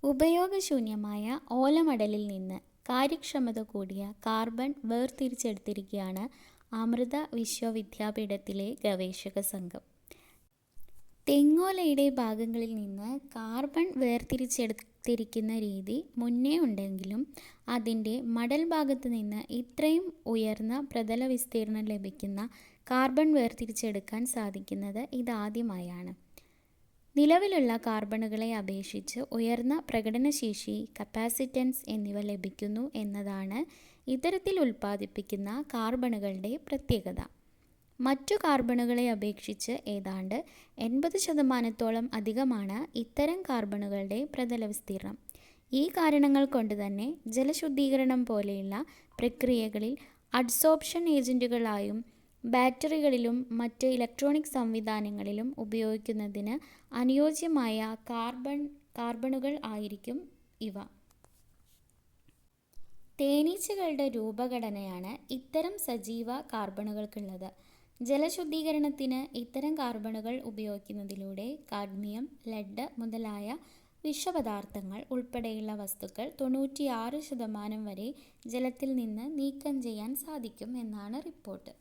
ഉപയോഗശൂന്യമായ ഓലമടലിൽ നിന്ന് കാര്യക്ഷമത കൂടിയ കാർബൺ വേർതിരിച്ചെടുത്തിരിക്കുകയാണ് അമൃത വിശ്വവിദ്യാപീഠത്തിലെ ഗവേഷക സംഘം. തെങ്ങോലയുടെ ഭാഗങ്ങളിൽ നിന്ന് കാർബൺ വേർതിരിച്ചെടുത്തിരിക്കുന്ന രീതി മുന്നേ ഉണ്ടെങ്കിലും അതിൻ്റെ മടൽ ഭാഗത്ത് നിന്ന് ഇത്രയും ഉയർന്ന പ്രതല വിസ്തീർണം ലഭിക്കുന്ന കാർബൺ വേർതിരിച്ചെടുക്കാൻ സാധിക്കുന്നത് ഇതാദ്യമായാണ്. നിലവിലുള്ള കാർബണുകളെ അപേക്ഷിച്ച് ഉയർന്ന പ്രകടനശേഷി, കപ്പാസിറ്റൻസ് എന്നിവ ലഭിക്കുന്നു എന്നതാണ് ഇത്തരത്തിൽ ഉൽപ്പാദിപ്പിക്കുന്ന കാർബണുകളുടെ പ്രത്യേകത. മറ്റു കാർബണുകളെ അപേക്ഷിച്ച് ഏതാണ്ട് 80% അധികമാണ് ഇത്തരം കാർബണുകളുടെ പ്രതല വിസ്തീർണം. ഈ കാരണങ്ങൾ കൊണ്ട് തന്നെ ജലശുദ്ധീകരണം പോലെയുള്ള പ്രക്രിയകളിൽ അഡ്സോർപ്ഷൻ ഏജന്റുകളായും ബാറ്ററികളിലും മറ്റ് ഇലക്ട്രോണിക് സംവിധാനങ്ങളിലും ഉപയോഗിക്കുന്നതിന് അനുയോജ്യമായ കാർബണുകൾ ആയിരിക്കും ഇവ. തേനീച്ചകളുടെ രൂപഘടനയാണ് ഇത്തരം സജീവ കാർബണുകൾക്കുള്ളത്. ജലശുദ്ധീകരണത്തിന് ഇത്തരം കാർബണുകൾ ഉപയോഗിക്കുന്നതിലൂടെ കാഡ്മിയം, ലെഡ് മുതലായ വിഷപദാർത്ഥങ്ങൾ ഉൾപ്പെടെയുള്ള വസ്തുക്കൾ 96% വരെ ജലത്തിൽ നിന്ന് നീക്കം ചെയ്യാൻ സാധിക്കും എന്നാണ് റിപ്പോർട്ട്.